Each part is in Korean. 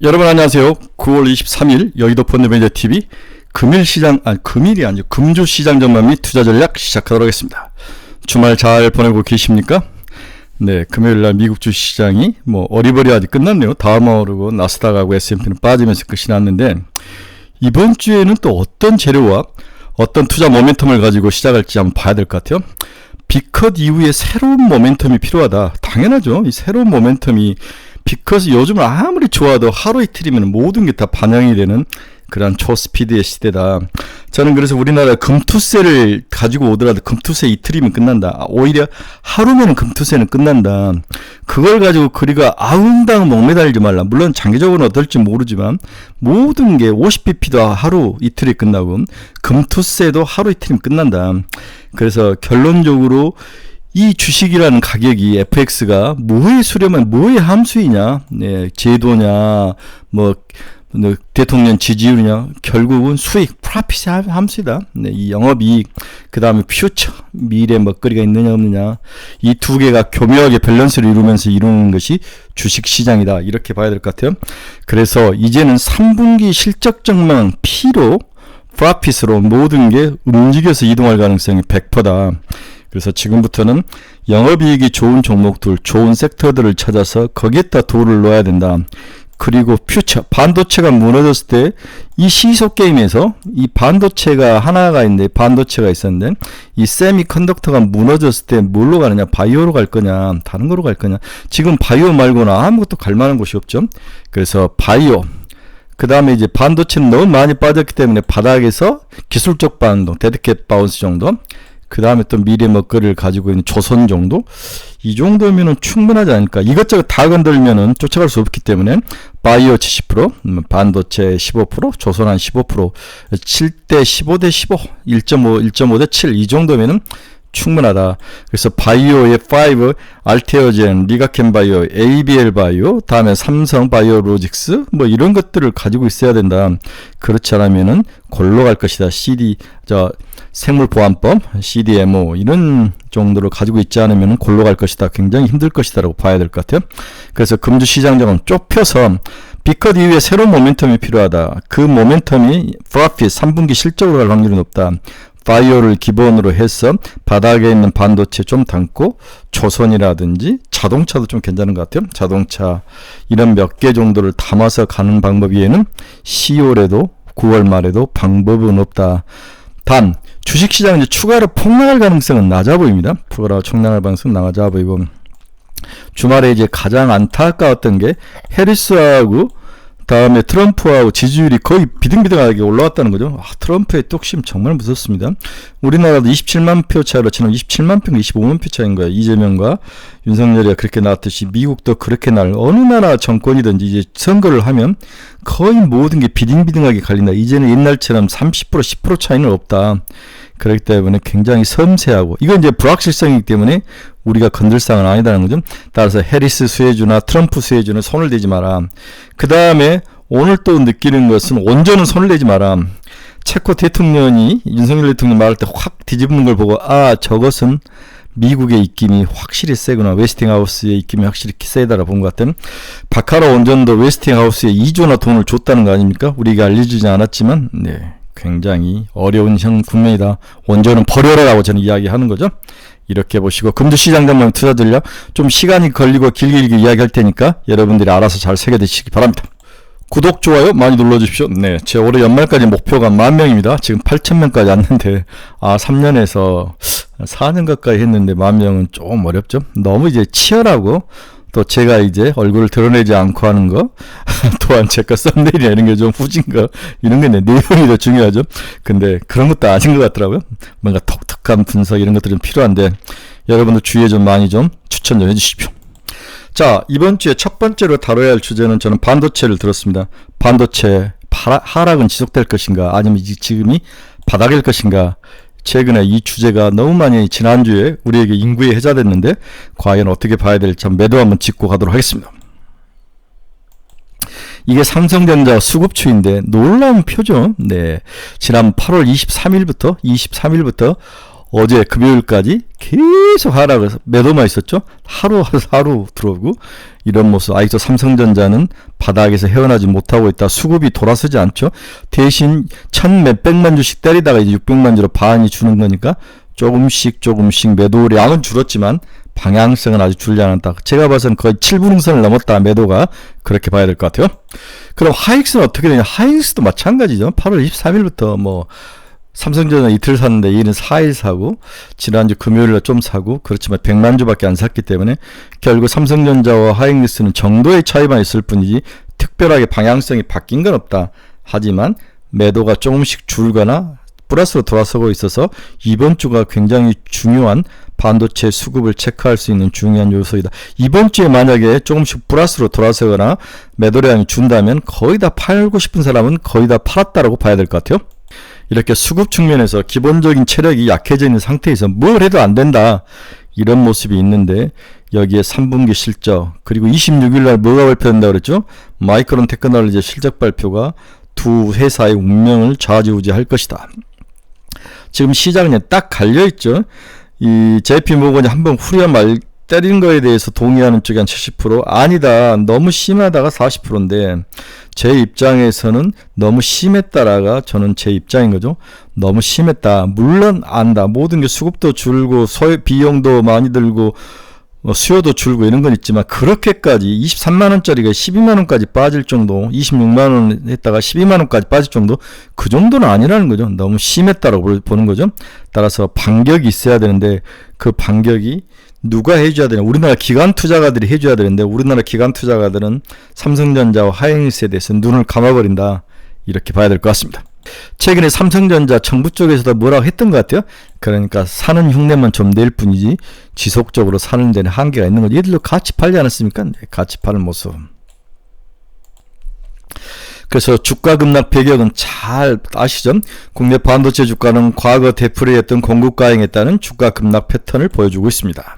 여러분 안녕하세요. 9월 23일 여의도 펀드매니저TV 금일이 아니죠. 금주시장 전망 및 투자 전략 시작하도록 하겠습니다. 주말 잘 보내고 계십니까? 네, 금요일날 미국 주시장이 어리버리하게 끝났네요. 다우가 오르고 나스닥하고 S&P는 빠지면서 끝이 났는데, 이번 주에는 또 어떤 재료와 어떤 투자 모멘텀을 가지고 시작할지 한번 봐야 될 것 같아요. 빅컷 이후에 새로운 모멘텀이 필요하다. 당연하죠. 이 새로운 모멘텀이 빅컷이 요즘 아무리 좋아도 하루 이틀이면 모든 게 다 반영이 되는 그런 초스피드의 시대다. 저는 그래서 우리나라 금투세를 가지고 오더라도 금투세 이틀이면 끝난다. 오히려 하루면 금투세는 끝난다. 그걸 가지고 그리가 아웅다웅 목매달리지 말라. 물론 장기적으로는 어떨지 모르지만 모든 게 50bp도 하루 이틀이 끝나고 금투세도 하루 이틀이면 끝난다. 그래서 결론적으로 이 주식이라는 가격이 FX가 뭐의 수렴한 뭐의 함수이냐, 네, 제도냐, 대통령 지지율이냐, 결국은 수익, 프라핏의 함수이다. 네, 이 영업이익, 그 다음에 퓨처, 미래 먹거리가 있느냐 없느냐, 이 두 개가 교묘하게 밸런스를 이루면서 이루는 것이 주식시장이다. 이렇게 봐야 될 것 같아요. 그래서 이제는 3분기 실적 전망 P로, 프라핏으로 모든 게 움직여서 이동할 가능성이 100%다. 그래서 지금부터는 영업이익이 좋은 종목들, 좋은 섹터들을 찾아서 거기에다 도를 넣어야 된다. 그리고 퓨처, 반도체가 무너졌을 때 이 시속 게임에서 이 반도체가 하나가 있는데, 반도체가 있었는데 이 세미컨덕터가 무너졌을 때 뭘로 가느냐, 바이오로 갈 거냐, 다른 거로 갈 거냐. 지금 바이오 말고는 아무것도 갈 만한 곳이 없죠. 그래서 바이오, 그 다음에 이제 반도체는 너무 많이 빠졌기 때문에 바닥에서 기술적 반동, 데드캣 바운스 정도, 그 다음에 또 미래 먹거리를 가지고 있는 조선 정도? 이 정도면은 충분하지 않을까. 이것저것 다 건들면은 쫓아갈 수 없기 때문에 바이오 70%, 반도체 15%, 조선 한 15%, 7대 15대 15, 1.5대 7, 이 정도면은 충분하다. 그래서 바이오의 5, 알테오젠, 리가켄바이오, ABL 바이오, 다음에 삼성 바이오로직스, 이런 것들을 가지고 있어야 된다. 그렇지 않으면은 골로 갈 것이다. 생물보안법, CDMO 이런 정도를 가지고 있지 않으면 골로 갈 것이다. 굉장히 힘들 것이다라고 봐야 될 것 같아요. 그래서 금주시장장은 좁혀서 빅컷 이후에 새로운 모멘텀이 필요하다. 그 모멘텀이 프라핏 3분기 실적으로 갈 확률이 높다. 바이오를 기본으로 해서 바닥에 있는 반도체 좀 담고 조선이라든지 자동차도 좀 괜찮은 것 같아요. 자동차 이런 몇 개 정도를 담아서 가는 방법 외에는 10월에도 9월 말에도 방법은 없다. 단 주식시장은 이제 추가로 폭락할 가능성은 낮아 보입니다. 추가로 폭락할 가능성은 낮아 보이고, 주말에 이제 가장 안타까웠던 게 해리스하고 다음에 트럼프하고 지지율이 거의 비등비등하게 올라왔다는 거죠. 트럼프의 뚝심 정말 무섭습니다. 우리나라도 27만 표 차이로 지금 27만 표인가 25만 표 차이인 거예요. 이재명과 윤석열이가 그렇게 나왔듯이 미국도 그렇게 어느 나라 정권이든지 이제 선거를 하면 거의 모든 게 비등비등하게 갈린다. 이제는 옛날처럼 30% 10% 차이는 없다. 그렇기 때문에 굉장히 섬세하고, 이건 이제 불확실성이기 때문에 우리가 건들 사항은 아니다는 거죠. 따라서 해리스 수혜주나 트럼프 수혜주는 손을 대지 마라. 그 다음에 오늘 또 느끼는 것은 원전은 손을 대지 마라. 체코 대통령이 윤석열 대통령 말할 때 확 뒤집는 걸 보고, 저것은 미국의 입김이 확실히 세구나. 웨스팅하우스의 입김이 확실히 세다라고 본 것 같은. 바카라 원전도 웨스팅하우스에 2조나 돈을 줬다는 거 아닙니까? 우리가 알려주지 않았지만, 네, 굉장히 어려운 국면이다. 원전은 버려라라고 저는 이야기하는 거죠. 이렇게 보시고, 금주시장 전망 투자 전략 좀 시간이 걸리고 길게 이야기할 테니까 여러분들이 알아서 잘 새겨드시기 바랍니다. 구독, 좋아요 많이 눌러주십시오. 네, 제 올해 연말까지 목표가 10,000명입니다. 지금 8,000명까지 왔는데 3년에서 4년 가까이 했는데 10,000명은 좀 어렵죠. 너무 이제 치열하고, 또 제가 이제 얼굴을 드러내지 않고 하는 거, 또한 제가 썸네일이나 이런 게 좀 후진 거, 이런 게 내용이 더 중요하죠. 근데 그런 것도 아닌 것 같더라고요. 뭔가 독특한 분석 이런 것들이 좀 필요한데, 여러분들 주위에 좀 많이 좀 추천 좀 해주십시오. 자, 이번 주에 첫 번째로 다뤄야 할 주제는 저는 반도체를 들었습니다. 반도체 하락은 지속될 것인가, 아니면 지금이 바닥일 것인가. 최근에 이 주제가 너무 많이 지난주에 우리에게 인구에 회자됐는데, 과연 어떻게 봐야 될지 매도 한번 짚고 가도록 하겠습니다. 이게 삼성전자 수급추인데 놀라운 표죠. 네, 지난 8월 23일부터 어제 금요일까지 계속 하락해서 매도만 있었죠. 하루 들어오고 이런 모습. 아직도 삼성전자는 바닥에서 헤어나지 못하고 있다. 수급이 돌아서지 않죠. 대신 1,몇백만 주씩 때리다가 이제 600만 주로 반이 주는 거니까 조금씩 매도량은 줄었지만 방향성은 아주 줄지 않았다. 제가 봐서는 거의 7분응선을 넘었다. 매도가. 그렇게 봐야 될 것 같아요. 그럼 하이닉스는 어떻게 되냐? 하이닉스도 마찬가지죠. 8월 23일부터 뭐 삼성전자 이틀 샀는데 얘는 4일 사고 지난주 금요일에 좀 사고 그렇지만 100만 주밖에 안 샀기 때문에 결국 삼성전자와 하이닉스는 정도의 차이만 있을 뿐이지 특별하게 방향성이 바뀐 건 없다. 하지만 매도가 조금씩 줄거나 플러스로 돌아서고 있어서 이번 주가 굉장히 중요한 반도체 수급을 체크할 수 있는 중요한 요소이다. 이번 주에 만약에 조금씩 플러스로 돌아서거나 매도량이 준다면 거의 다 팔고 싶은 사람은 거의 다 팔았다라고 봐야 될 것 같아요. 이렇게 수급 측면에서 기본적인 체력이 약해져 있는 상태에서 뭘 해도 안 된다. 이런 모습이 있는데 여기에 3분기 실적 그리고 26일날 뭐가 발표된다고 그랬죠? 마이크론 테크놀로지 실적 발표가 두 회사의 운명을 좌지우지할 것이다. 지금 시장에 딱 갈려있죠. 이 JP 모건이 한번 후리한 말 때린 거에 대해서 동의하는 쪽이 한 70%, 아니다 너무 심하다가 40%인데 제 입장에서는 너무 심했다라가 저는 제 입장인 거죠. 너무 심했다. 물론 안다. 모든 게 수급도 줄고 비용도 많이 들고 수요도 줄고 이런 건 있지만 그렇게까지 23만원짜리가 12만원까지 빠질 정도, 26만원 했다가 12만원까지 빠질 정도, 그 정도는 아니라는 거죠. 너무 심했다라고 보는 거죠. 따라서 반격이 있어야 되는데 그 반격이 누가 해줘야 되냐? 우리나라 기관 투자가들이 해줘야 되는데 우리나라 기관 투자가들은 삼성전자와 하이닉스에 대해서 눈을 감아버린다. 이렇게 봐야 될 것 같습니다. 최근에 삼성전자 정부 쪽에서도 뭐라고 했던 것 같아요. 그러니까 사는 흉내만 좀 낼 뿐이지 지속적으로 사는 데는 한계가 있는 거죠. 얘들도 같이 팔지 않았습니까? 네, 같이 파는 모습. 그래서 주가 급락 배경은 잘 아시죠? 국내 반도체 주가는 과거 되풀이했던 공급 과잉에 따른 주가 급락 패턴을 보여주고 있습니다.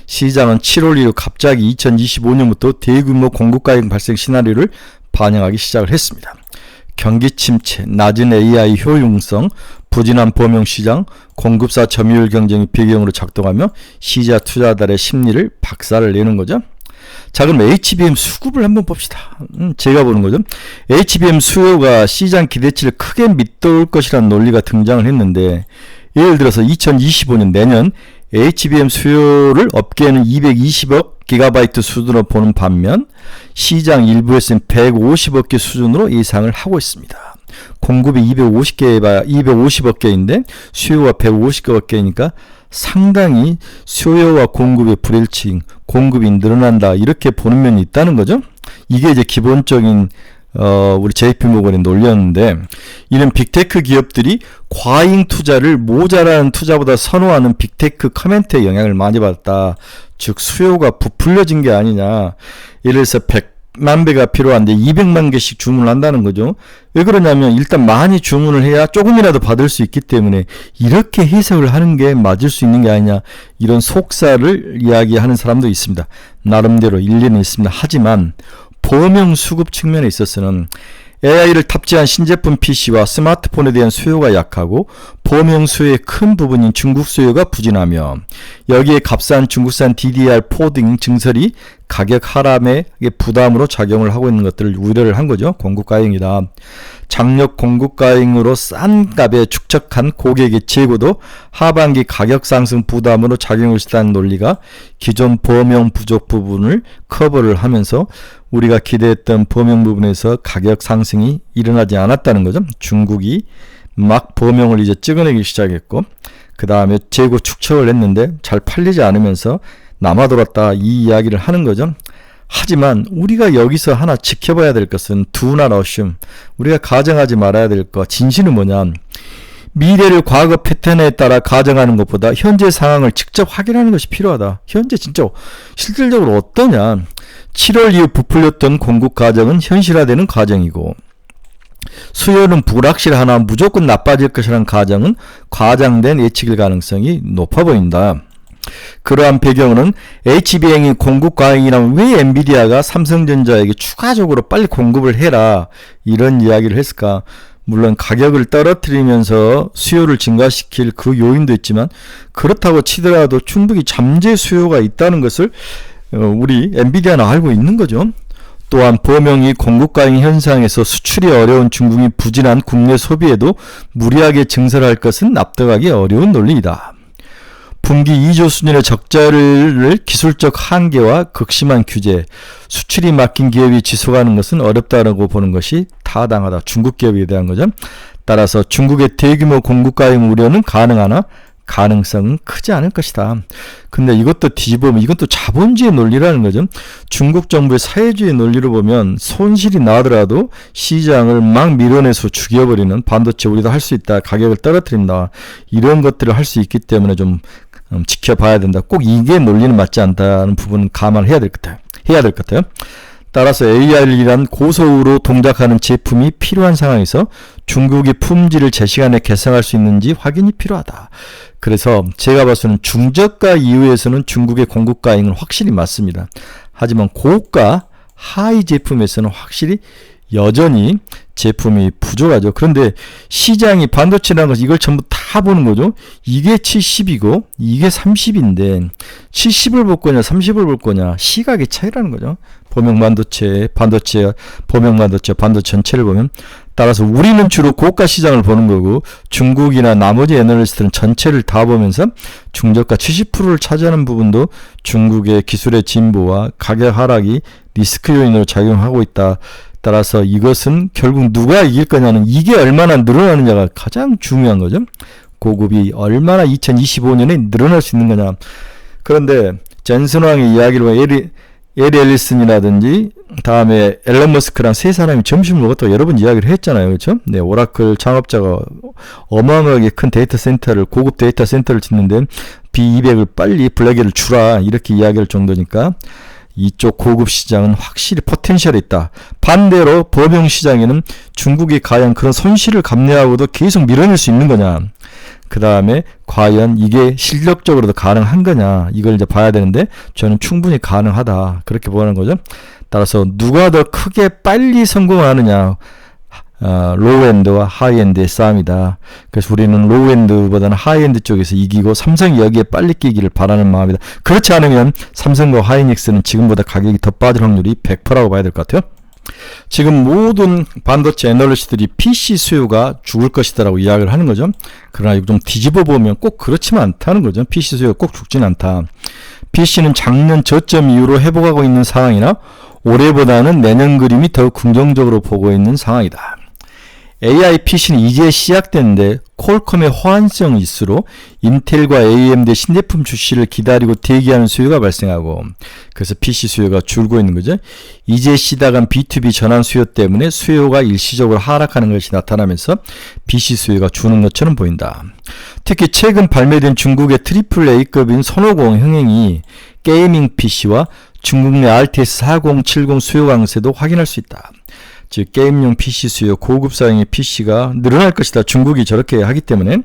시장은 7월 이후 갑자기 2025년부터 대규모 공급 과잉 발생 시나리오를 반영하기 시작을 했습니다. 경기 침체, 낮은 AI 효용성, 부진한 범용 시장, 공급사 점유율 경쟁이 배경으로 작동하며 시장 투자자들의 심리를 박살을 내는 거죠. 자, 그럼 HBM 수급을 한번 봅시다. 제가 보는 거죠. HBM 수요가 시장 기대치를 크게 밑돌 것이라는 논리가 등장을 했는데 예를 들어서 2025년 내년 HBM 수요를 업계는 220억 기가바이트 수준으로 보는 반면 시장 일부에서는 150억 개 수준으로 예상을 하고 있습니다. 공급이 250억 개인데 수요가 150억 개니까 상당히 수요와 공급의 불일치인, 공급이 늘어난다 이렇게 보는 면이 있다는 거죠. 이게 이제 기본적인 우리 JP모건의 논리였는데 이런 빅테크 기업들이 과잉 투자를 모자라는 투자보다 선호하는 빅테크 커멘트에 영향을 많이 받았다. 즉 수요가 부풀려진 게 아니냐. 예를 들어서 100만 배가 필요한데 200만 개씩 주문을 한다는 거죠. 왜 그러냐면 일단 많이 주문을 해야 조금이라도 받을 수 있기 때문에 이렇게 해석을 하는 게 맞을 수 있는 게 아니냐. 이런 속사를 이야기하는 사람도 있습니다. 나름대로 일리는 있습니다. 하지만 범용 수급 측면에 있어서는 AI를 탑재한 신제품 PC와 스마트폰에 대한 수요가 약하고 범용 수요의 큰 부분인 중국 수요가 부진하며 여기에 값싼 중국산 DDR4 등 증설이 가격 하락의 부담으로 작용을 하고 있는 것들을 우려를 한 거죠. 공급 과잉이다. 장력 공급 과잉으로 싼 값에 축적한 고객의 재고도 하반기 가격 상승 부담으로 작용을 시다는 논리가 기존 범용 부족 부분을 커버를 하면서 우리가 기대했던 범용 부분에서 가격 상승이 일어나지 않았다는 거죠. 중국이 막 범용을 이제 찍어내기 시작했고 그 다음에 재고 축적을 했는데 잘 팔리지 않으면서 남아돌았다 이 이야기를 하는 거죠. 하지만 우리가 여기서 하나 지켜봐야 될 것은 do not assume. 우리가 가정하지 말아야 될 것 진실은 뭐냐. 미래를 과거 패턴에 따라 가정하는 것보다 현재 상황을 직접 확인하는 것이 필요하다. 현재 진짜 실질적으로 어떠냐. 7월 이후 부풀렸던 공급 과정은 현실화되는 과정이고 수요는 불확실하나 무조건 나빠질 것이라는 가정은 과장된 예측일 가능성이 높아 보인다. 그러한 배경은 HBM이 공급 과잉이라면 왜 엔비디아가 삼성전자에게 추가적으로 빨리 공급을 해라 이런 이야기를 했을까? 물론 가격을 떨어뜨리면서 수요를 증가시킬 그 요인도 있지만 그렇다고 치더라도 충분히 잠재 수요가 있다는 것을 우리 엔비디아는 알고 있는 거죠. 또한 범용이 공급 과잉 현상에서 수출이 어려운 중국이 부진한 국내 소비에도 무리하게 증설할 것은 납득하기 어려운 논리이다. 분기 2조 수준의 적자를 기술적 한계와 극심한 규제, 수출이 막힌 기업이 지속하는 것은 어렵다고 보는 것이 타당하다. 중국 기업에 대한 거죠. 따라서 중국의 대규모 공급 과잉 우려는 가능하나 가능성은 크지 않을 것이다. 근데 이것도 뒤집으면 이것도 자본주의 논리라는 거죠. 중국 정부의 사회주의 논리로 보면 손실이 나더라도 시장을 막 밀어내서 죽여버리는 반도체 우리도 할 수 있다. 가격을 떨어뜨린다. 이런 것들을 할 수 있기 때문에 좀 지켜봐야 된다. 꼭 이게 논리는 맞지 않다는 부분은 감안해야 될 것 같아요. 따라서 AR이란 고소우로 동작하는 제품이 필요한 상황에서 중국이 품질을 제 시간에 개선할 수 있는지 확인이 필요하다. 그래서 제가 봐서는 중저가 이후에서는 중국의 공급 과잉은 확실히 맞습니다. 하지만 고가 하이 제품에서는 확실히 여전히 제품이 부족하죠. 그런데 시장이 반도체라는 것은 이걸 전부 다 보는 거죠. 이게 70이고 이게 30인데 70을 볼 거냐 30을 볼 거냐 시각의 차이라는 거죠. 범용 반도체 전체를 보면 따라서 우리는 주로 고가 시장을 보는 거고 중국이나 나머지 애널리스트는 전체를 다 보면서 중저가 70%를 차지하는 부분도 중국의 기술의 진보와 가격 하락이 리스크 요인으로 작용하고 있다. 따라서 이것은 결국 누가 이길 거냐는 이게 얼마나 늘어나느냐가 가장 중요한 거죠. 고급이 얼마나 2025년에 늘어날 수 있는 거냐. 그런데 젠슨왕의 이야기를 보면 에리 앨리슨이라든지 다음에 앨런 머스크랑 세 사람이 점심을 먹었다고 여러 번 이야기를 했잖아요. 그렇죠? 네, 오라클 창업자가 어마어마하게 큰 데이터 센터를 고급 데이터 센터를 짓는데 B200을 빨리 블랙에를 주라 이렇게 이야기할 정도니까 이쪽 고급 시장은 확실히 포텐셜이 있다. 반대로 범용 시장에는 중국이 과연 그런 손실을 감내하고도 계속 밀어낼 수 있는 거냐. 그 다음에 과연 이게 실력적으로도 가능한 거냐. 이걸 이제 봐야 되는데 저는 충분히 가능하다. 그렇게 보는 거죠. 따라서 누가 더 크게 빨리 성공하느냐. 로우엔드와 하이엔드의 싸움이다. 그래서 우리는 로우엔드보다는 하이엔드 쪽에서 이기고 삼성이 여기에 빨리 끼기를 바라는 마음이다. 그렇지 않으면 삼성과 하이닉스는 지금보다 가격이 더 빠질 확률이 100%라고 봐야 될 것 같아요. 지금 모든 반도체 애널리스트들이 PC 수요가 죽을 것이다라고 이야기를 하는 거죠. 그러나 이거 좀 뒤집어 보면 꼭 그렇지만 않다는 거죠. PC 수요가 꼭 죽지는 않다. PC는 작년 저점 이후로 회복하고 있는 상황이나 올해보다는 내년 그림이 더 긍정적으로 보고 있는 상황이다. AI PC는 이제 시작됐는데 퀄컴의 호환성 이슈로 인텔과 AMD 신제품 출시를 기다리고 대기하는 수요가 발생하고 그래서 PC 수요가 줄고 있는 거죠. 이제 시작한 B2B 전환 수요 때문에 수요가 일시적으로 하락하는 것이 나타나면서 PC 수요가 주는 것처럼 보인다. 특히 최근 발매된 중국의 AAA급인 선호공 흥행이 게이밍 PC와 중국 내 RTS 4070 수요 강세도 확인할 수 있다. 즉 게임용 PC 수요, 고급사양의 PC가 늘어날 것이다. 중국이 저렇게 하기 때문에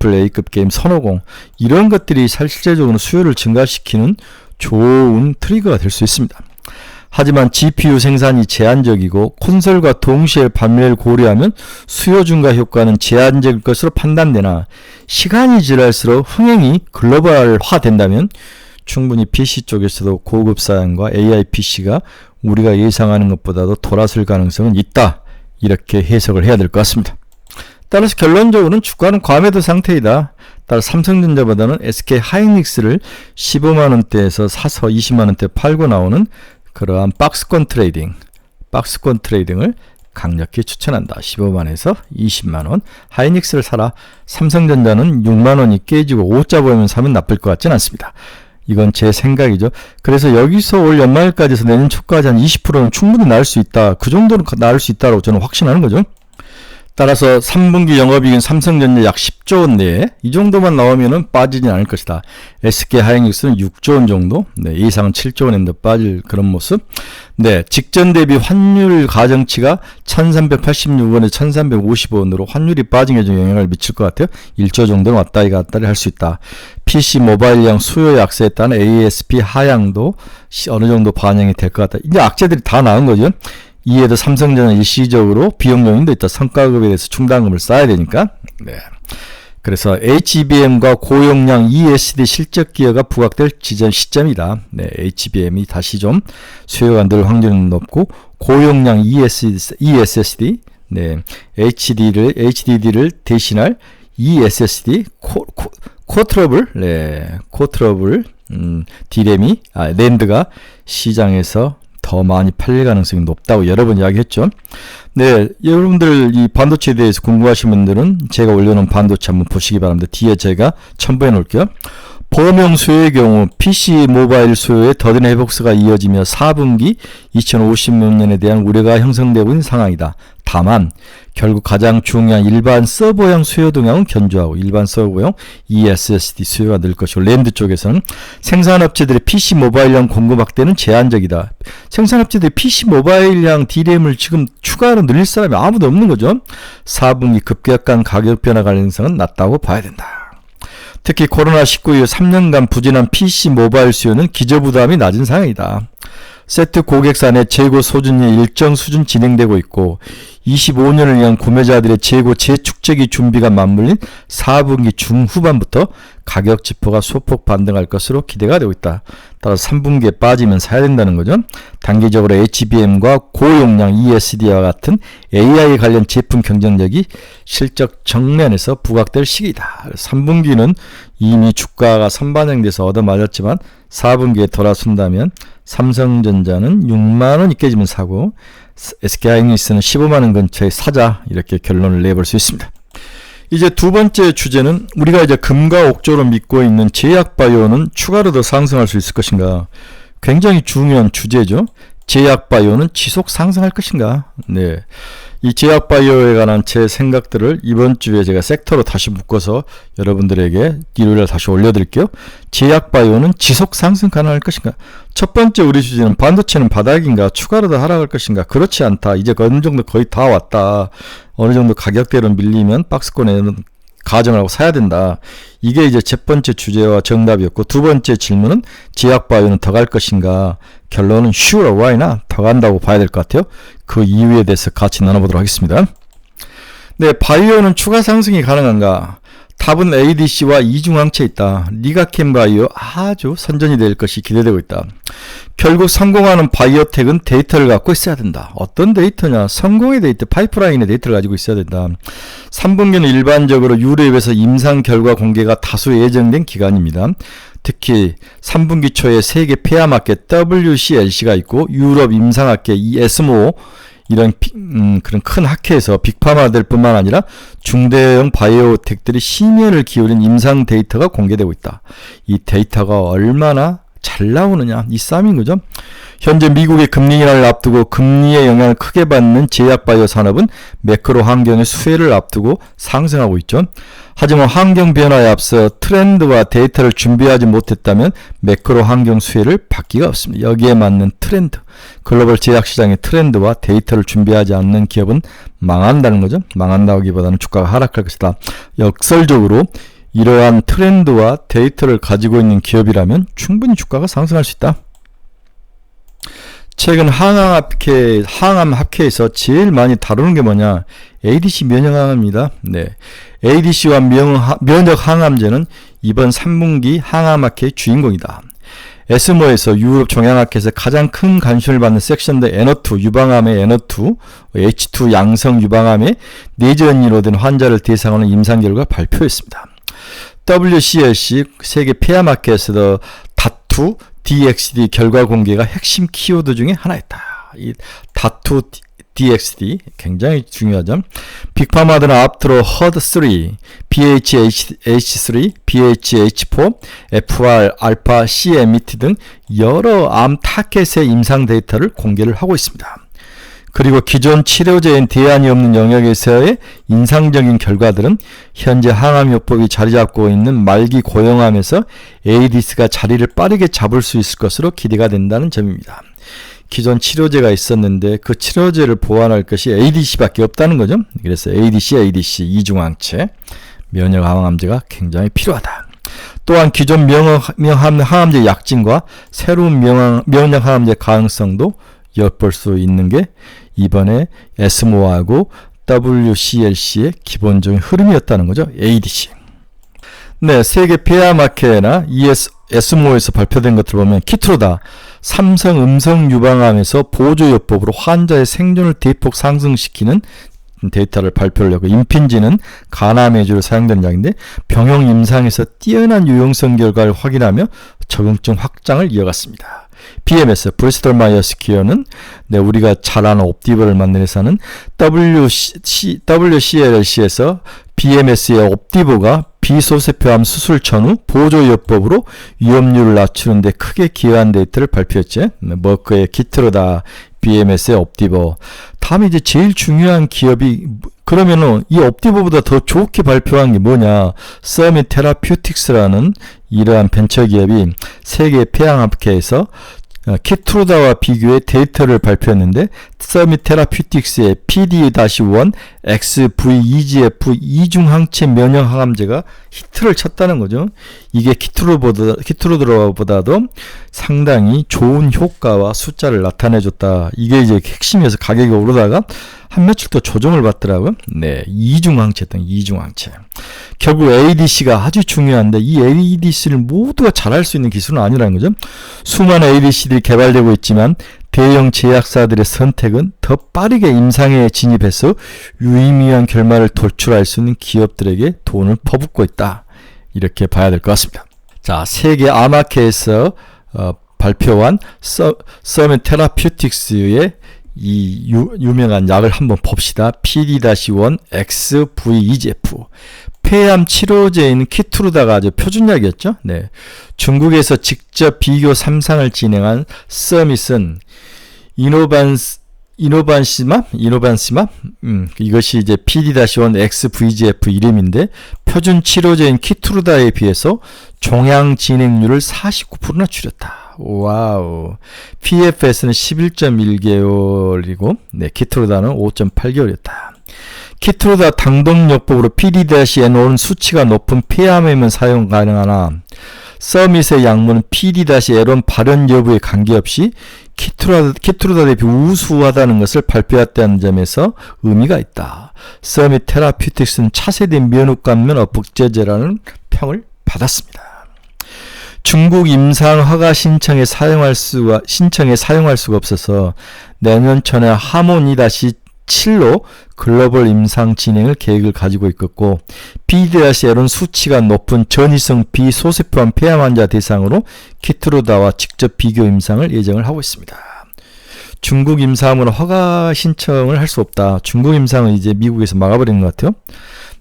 AAA급 게임 선호공 이런 것들이 실제적으로 수요를 증가시키는 좋은 트리거가 될 수 있습니다. 하지만 GPU 생산이 제한적이고 콘솔과 동시에 판매를 고려하면 수요 증가 효과는 제한적일 것으로 판단되나 시간이 지날수록 흥행이 글로벌화된다면 충분히 PC 쪽에서도 고급 사양과 AI PC가 우리가 예상하는 것보다도 돌아설 가능성은 있다. 이렇게 해석을 해야 될 것 같습니다. 따라서 결론적으로는 주가는 과매도 상태이다. 따라 삼성전자보다는 SK 하이닉스를 15만원대에서 사서 20만원대 팔고 나오는 그러한 박스권 트레이딩을 강력히 추천한다. 15만에서 20만원 하이닉스를 사라. 삼성전자는 6만원이 깨지고 5자 보이면 사면 나쁠 것 같지는 않습니다. 이건 제 생각이죠. 그래서 여기서 올 연말까지 해서 내년 초까지 한 20%는 충분히 나을 수 있다. 그 정도는 나을 수 있다고 저는 확신하는 거죠. 따라서 3분기 영업이익은 삼성전자 약 10조 원 내에 이 정도만 나오면은 빠지진 않을 것이다. SK 하이닉스는 6조 원 정도, 네, 예상은 7조 원인데 빠질 그런 모습. 네, 직전 대비 환율 가정치가 1386원에서 1350원으로 환율이 빠진 게 좀 영향을 미칠 것 같아요. 1조 정도는 왔다리 갔다리 할 수 있다. PC 모바일량 수요 약세에 따른 ASP 하향도 어느 정도 반영이 될 것 같다. 이제 악재들이 다 나온 거죠. 이에도 삼성전자 일시적으로 비용 요인도 있다. 성과급에 대해서 충당금을 쌓아야 되니까. 네. 그래서 HBM과 고용량 ESD 실적 기여가 부각될 시점이다. 네, HBM이 다시 좀 수요가 늘 확률은 높고 고용량 ESSD, 네, HDD를 대신할 ESSD 코트러블, 네, 코트러블 D램이 랜드가 시장에서 더 많이 팔릴 가능성이 높다고 여러 번 이야기했죠. 네, 여러분들 이 반도체에 대해서 궁금하신 분들은 제가 올려놓은 반도체 한번 보시기 바랍니다. 뒤에 제가 첨부해 놓을게요. 범용 수요의 경우 PC 모바일 수요의 더딘 회복세가 이어지며 4분기 2050년에 대한 우려가 형성되고 있는 상황이다. 다만 결국 가장 중요한 일반 서버용 수요 동향은 견조하고 일반 서버용 ESSD 수요가 늘 것이고 랜드 쪽에서는 생산업체들의 PC 모바일용 공급 확대는 제한적이다. 생산업체들이 PC 모바일용 D램을 지금 추가로 늘릴 사람이 아무도 없는 거죠. 4분기 급격한 가격 변화 가능성은 낮다고 봐야 된다. 특히 코로나19 이후 3년간 부진한 PC 모바일 수요는 기저부담이 낮은 상황이다. 세트 고객사 내 재고 소진이 일정 수준 진행되고 있고 25년을 위한 구매자들의 재고 재축적이 준비가 맞물린 4분기 중후반부터 가격 지표가 소폭 반등할 것으로 기대가 되고 있다. 따라서 3분기에 빠지면 사야 된다는 거죠. 단기적으로 HBM과 고용량 ESD와 같은 AI 관련 제품 경쟁력이 실적 정면에서 부각될 시기이다. 3분기는 이미 주가가 선반영돼서 얻어맞았지만 4분기에 돌아선다면 삼성전자는 6만원이 깨지면 사고 SK하이닉스는 15만원 근처에 사자 이렇게 결론을 내볼 수 있습니다. 이제 두 번째 주제는 우리가 이제 금과 옥조로 믿고 있는 제약바이오는 추가로 더 상승할 수 있을 것인가. 굉장히 중요한 주제죠. 제약바이오는 지속 상승할 것인가. 네. 이 제약바이오에 관한 제 생각들을 이번 주에 제가 섹터로 다시 묶어서 여러분들에게 일요일에 다시 올려드릴게요. 제약바이오는 지속 상승 가능할 것인가? 첫 번째 우리 주제는 반도체는 바닥인가? 추가로 더 하락할 것인가? 그렇지 않다. 이제 어느 정도 거의 다 왔다. 어느 정도 가격대로 밀리면 박스권에는 가정을 하고 사야 된다. 이게 이제 첫 번째 주제와 정답이었고 두 번째 질문은 제약바이오는 더 갈 것인가? 결론은 sure why not? 더 간다고 봐야 될 것 같아요. 그 이유에 대해서 같이 나눠보도록 하겠습니다. 네, 바이오는 추가 상승이 가능한가? 답은 ADC와 이중항체에 있다. 리가캠 바이오 아주 선전이 될 것이 기대되고 있다. 결국 성공하는 바이오텍은 데이터를 갖고 있어야 된다. 어떤 데이터냐? 성공의 데이터, 파이프라인의 데이터를 가지고 있어야 된다. 3분기는 일반적으로 유럽에서 임상 결과 공개가 다수 예정된 기간입니다. 특히 3분기 초에 세계 폐암학회 WCLC가 있고 유럽 임상학회 ESMO 이런 그런 큰 학회에서 빅파마들 뿐만 아니라 중대형 바이오텍들이 심혈을 기울인 임상 데이터가 공개되고 있다. 이 데이터가 얼마나 잘 나오느냐 이 싸움인 거죠. 현재 미국의 금리 인하를 앞두고 금리의 영향을 크게 받는 제약바이오 산업은 매크로 환경의 수혜를 앞두고 상승하고 있죠. 하지만 환경 변화에 앞서 트렌드와 데이터를 준비하지 못했다면 매크로 환경 수혜를 받기가 없습니다. 여기에 맞는 트렌드, 글로벌 제약시장의 트렌드와 데이터를 준비하지 않는 기업은 망한다는 거죠. 망한다기보다는 주가가 하락할 것이다. 역설적으로 이러한 트렌드와 데이터를 가지고 있는 기업이라면 충분히 주가가 상승할 수 있다. 최근 항암 학회에서 제일 많이 다루는 게 뭐냐? ADC 면역항암입니다. 네. ADC와 면역항암제는 이번 3분기 항암학회의 주인공이다. 에스모에서 유럽 종양학회에서 가장 큰 관심을 받는 섹션드 N2 유방암의 N2, H2 양성 유방암의 뇌전이로 된 환자를 대상으로 임상 결과 발표했습니다. WCLC 세계 폐암학회에서도 다투 DXD 결과 공개가 핵심 키워드 중에 하나였다. 이 다투 DXD 굉장히 중요하죠. 빅파마들은 앞으로 HER3, BHH3, BHH4, FR, 알파, CMET 등 여러 암 타켓의 임상 데이터를 공개를 하고 있습니다. 그리고 기존 치료제엔 대안이 없는 영역에서의 인상적인 결과들은 현재 항암요법이 자리 잡고 있는 말기 고형암에서 ADC가 자리를 빠르게 잡을 수 있을 것으로 기대가 된다는 점입니다. 기존 치료제가 있었는데 그 치료제를 보완할 것이 ADC밖에 없다는 거죠. 그래서 ADC 이중항체 면역항암제가 굉장히 필요하다. 또한 기존 면역항암제 약진과 새로운 면역항암제 가능성도 엿볼 수 있는 게 이번에 에스모하고 WCLC의 기본적인 흐름이었다는 거죠. ADC. 네, 세계 폐암학회나 에스모에서 발표된 것들을 보면 키트로다 삼성 음성 유방암에서 보조요법으로 환자의 생존을 대폭 상승시키는 데이터를 발표를 하고, 임핀지는 간암 외주로 사용되는 약인데 병용 임상에서 뛰어난 유용성 결과를 확인하며 적응증 확장을 이어갔습니다. BMS, 브리스톨 마이어스 스퀘어는 우리가 잘 아는 옵디버를 만든 회사는 WCLC에서 BMS의 옵디버가 비소세표암 수술 전후 보조요법으로 위험률을 낮추는 데 크게 기여한 데이터를 발표했죠. 머크의 키트로다, BMS의 옵디버. 다음에 이제 제일 중요한 기업이, 그러면은 이 옵디버보다 더 좋게 발표한 게 뭐냐? 서밋 테라퓨틱스라는 이러한 벤처 기업이 세계 폐암학회에서 키트로다와 비교해 데이터를 발표했는데, 서밋 테라퓨틱스의 PD-1 XV-EGF 이중항체 면역 항암제가 히트를 쳤다는 거죠. 이게 키트로다보다도 상당히 좋은 효과와 숫자를 나타내줬다. 이게 이제 핵심이어서 가격이 오르다가 한 며칠 더 조정을 받더라고요. 네, 이중항체였던 이중항체. 결국 ADC가 아주 중요한데, 이 ADC를 모두가 잘할 수 있는 기술은 아니라는 거죠. 수많은 ADC들이 개발되고 있지만 대형 제약사들의 선택은 더 빠르게 임상에 진입해서 유의미한 결과를 도출할 수 있는 기업들에게 돈을 퍼붓고 있다. 이렇게 봐야 될 것 같습니다. 자, 세계 암학회에서 발표한 서밋 테라퓨틱스의 이 유명한 약을 한번 봅시다. PD-1 XV-EGF. 폐암 치료제인 키트로다가 아주 표준약이었죠. 네. 중국에서 직접 비교 3상을 진행한 서밋은 이노반시맙? 이것이 이제 PD-1 XV-EGF 이름인데, 표준 치료제인 키트로다에 비해서 종양 진행률을 49%나 줄였다. 와우. PFS는 11.1개월이고, 네, 키트로다는 5.8개월이었다. 키트로다 당독요법으로 PD-N1 수치가 높은 폐암에만 사용 가능하나, 서밋의 약물은 PD-L1 발현 여부에 관계없이 키트로다 대비 우수하다는 것을 발표했다는 점에서 의미가 있다. 서밋 테라퓨틱스는 차세대 면역감면 억제제라는 평을 받았습니다. 중국 임상 허가 신청에 사용할 수가 없어서 내년 초에 하모니-7로 글로벌 임상 진행을 계획을 가지고 있었고, PD-L1 수치가 높은 전이성 비소세포암 폐암 환자 대상으로 키트로다와 직접 비교 임상을 예정을 하고 있습니다. 중국 임상으로 허가 신청을 할 수 없다. 중국 임상은 이제 미국에서 막아버리는 것 같아요.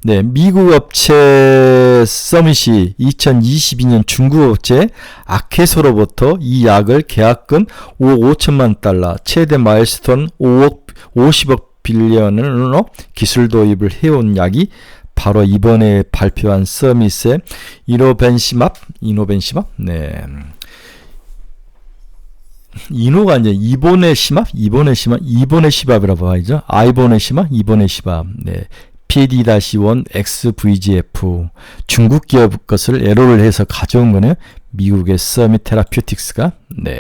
네, 미국 업체 서밋이 2022년 중국 업체 아케소로부터 이 약을 계약금 5억 5천만 달러, 최대 마일스톤 50억 빌리언으로 기술 도입을 해온 약이 바로 이번에 발표한 서밋의 이노벤시맙? 네. 이노가 이제 이보네시밥이라고 봐야죠. 이보네시밥. 네. PD-1 XVGF. 중국 기업 것을 애로를 해서 가져온 거네요. 미국의 서밋 테라퓨틱스가. 네.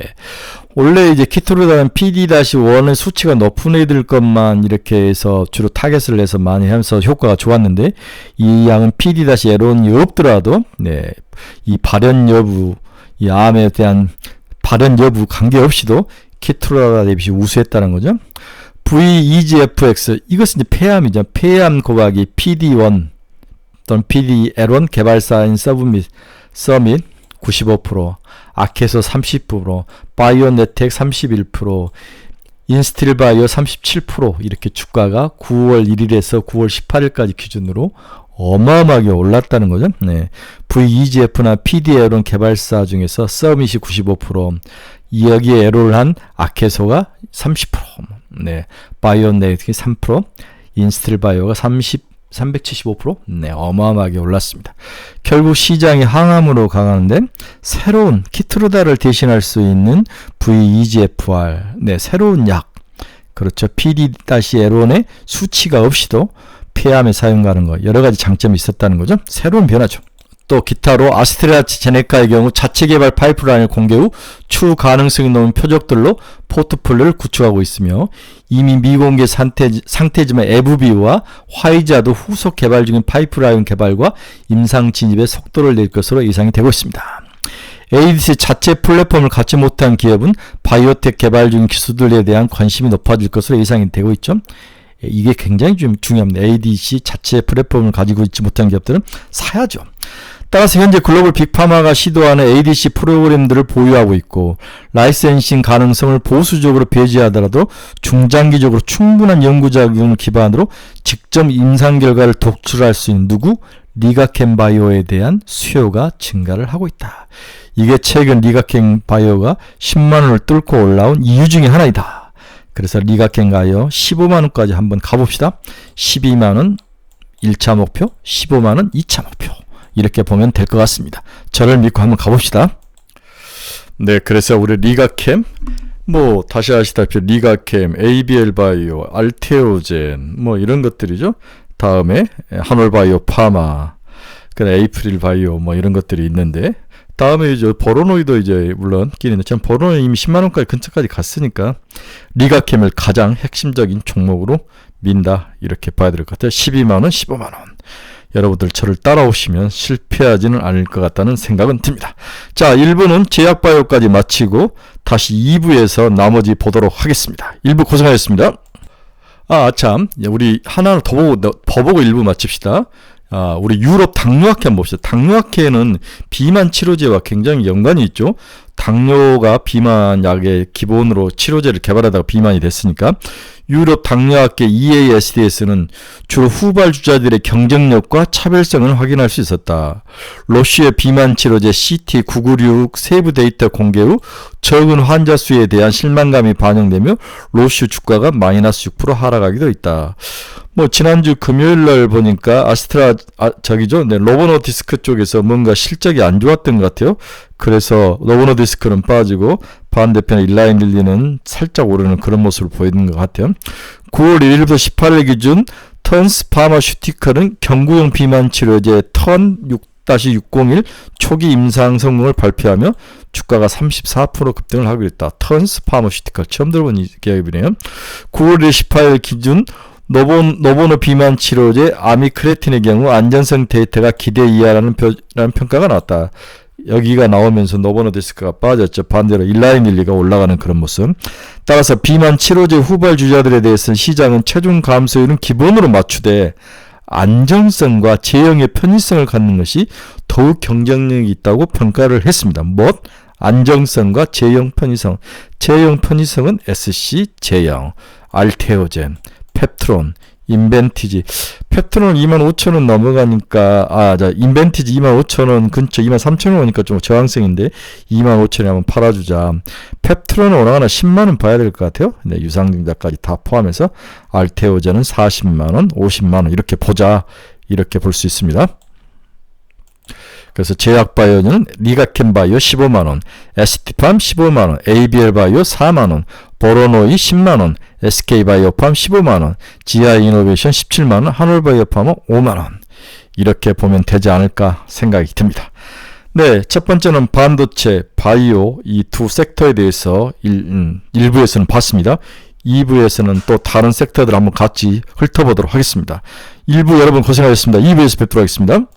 원래 이제 키트로다는 PD-1의 수치가 높은 애들 것만 이렇게 해서 주로 타겟을 해서 많이 하면서 효과가 좋았는데, 이 약은 PD-L1이 없더라도, 네. 이 발현 여부, 이 암에 대한 발현 여부 관계없이도 키트로다 대비 우수했다는 거죠. VEGFX, 이것은 이제 폐암이죠. 폐암 고박이 PD-1 또는 PD-L1 개발사인 서밋 95%, 아케소 30%, 바이오네텍 31%, 인스틸바이오 37% 이렇게 주가가 9월 1일에서 9월 18일까지 기준으로 어마어마하게 올랐다는 거죠. 네. VEGF나 PD-L1 개발사 중에서 서밋이 95%, 여기에 애로를 한 아케소가 30%, 네. 바이오네텍이 3%, 인스틸바이오가 375%? 네, 어마어마하게 올랐습니다. 결국 시장이 항암으로 강하는데, 새로운 키트로다를 대신할 수 있는 VEGFR, 네, 새로운 약, 그렇죠. PD-L1의 수치가 없이도 폐암에 사용 가는 거, 여러 가지 장점이 있었다는 거죠. 새로운 변화죠. 또 기타로 아스트라제네카의 경우 자체 개발 파이프라인을 공개 후 추후 가능성이 높은 표적들로 포트폴리오를 구축하고 있으며 이미 미공개 상태지만 에브비와 화이자도 후속 개발 중인 파이프라인 개발과 임상 진입의 속도를 낼 것으로 예상이 되고 있습니다. ADC 자체 플랫폼을 갖지 못한 기업은 바이오텍 개발 중인 기술들에 대한 관심이 높아질 것으로 예상이 되고 있죠. 이게 굉장히 좀 중요합니다. ADC 자체 플랫폼을 가지고 있지 못한 기업들은 사야죠. 따라서 현재 글로벌 빅파마가 시도하는 ADC 프로그램들을 보유하고 있고 라이센싱 가능성을 보수적으로 배제하더라도 중장기적으로 충분한 연구자금을 기반으로 직접 임상 결과를 독출할 수 있는 누구? 리가켄 바이오에 대한 수요가 증가를 하고 있다. 이게 최근 리가켄 바이오가 10만원을 뚫고 올라온 이유 중에 하나이다. 그래서 리가켄 바이오 15만원까지 한번 가봅시다. 12만원 1차 목표, 15만원 2차 목표. 이렇게 보면 될 것 같습니다. 저를 믿고 한번 가봅시다. 네, 그래서 우리 리가캠, 뭐 다시 아시다시피 리가캠, ABL 바이오, 알테오젠, 뭐 이런 것들이죠. 다음에 한올바이오 파마, 그다음 에이프릴 바이오 뭐 이런 것들이 있는데, 다음에 이제 보로노이도 이제 물론 끼리는 참 보로노이 이미 10만원까지 근처까지 갔으니까 리가캠을 가장 핵심적인 종목으로 민다, 이렇게 봐야 될 것 같아요. 12만원, 15만원. 여러분들 저를 따라오시면 실패하지는 않을 것 같다는 생각은 듭니다. 자, 1부는 제약바이오까지 마치고 다시 2부에서 나머지 보도록 하겠습니다. 1부 고생하셨습니다. 참, 우리 하나를 더 보고 1부 마칩시다. 우리 유럽 당뇨학회 한번 봅시다. 당뇨학회는 비만 치료제와 굉장히 연관이 있죠. 당뇨가 비만 약의 기본으로 치료제를 개발하다가 비만이 됐으니까 유럽 당뇨학회 EASDS는 주로 후발주자들의 경쟁력과 차별성을 확인할 수 있었다. 로쉬의 비만 치료제 CT996 세부 데이터 공개 후 적은 환자 수에 대한 실망감이 반영되며 로쉬 주가가 마이너스 6% 하락하기도 했다. 뭐 지난주 금요일날 보니까 노보노디스크 쪽에서 뭔가 실적이 안 좋았던 것 같아요. 그래서 노보노디스크는 빠지고 반대편에 일라인릴리는 살짝 오르는 그런 모습을 보이는 것 같아요. 9월 1일부터 18일 기준 턴스 파마슈티컬은 경구용 비만 치료제 턴 6-601 초기 임상 성공을 발표하며 주가가 34% 급등을 하고 있다. 턴스 파마슈티컬 처음 들어본 기업이네요. 9월 18일 기준 노보노 비만 치료제 아미크레틴의 경우 안전성 데이터가 기대 이하라는 평가가 나왔다. 여기가 나오면서 노보노디스크가 빠졌죠. 반대로 일라이밀리가 올라가는 그런 모습. 따라서 비만 치료제 후발주자들에 대해서는 시장은 체중 감소율은 기본으로 맞추되 안정성과 제형의 편의성을 갖는 것이 더욱 경쟁력이 있다고 평가를 했습니다. 안정성과 제형 편의성. 제형 편의성은 SC 제형, 알테오젠, 펩트론, 인벤티지. 펩트론 25,000원 넘어가니까 인벤티지 25,000원 근처 23,000원 오니까 좀 저항성인데 25,000원에 한번 팔아주자. 펩트론은 오나가나 10만원 봐야 될 것 같아요. 네, 유상증자까지 다 포함해서 알테오젠은 40만원, 50만원 이렇게 보자. 이렇게 볼 수 있습니다. 그래서 제약바이오는 리가켄바이오 15만원, ST팜 15만원, ABL바이오 4만원, 보로노이 10만원, SK바이오팜 15만원, GI이노베이션 17만원, 한올바이오팜은 5만원. 이렇게 보면 되지 않을까 생각이 듭니다. 네, 첫 번째는 반도체, 바이오 이 두 섹터에 대해서 1부에서는 봤습니다. 2부에서는 또 다른 섹터들 한번 같이 훑어보도록 하겠습니다. 1부 여러분 고생하셨습니다. 2부에서 뵙도록 하겠습니다.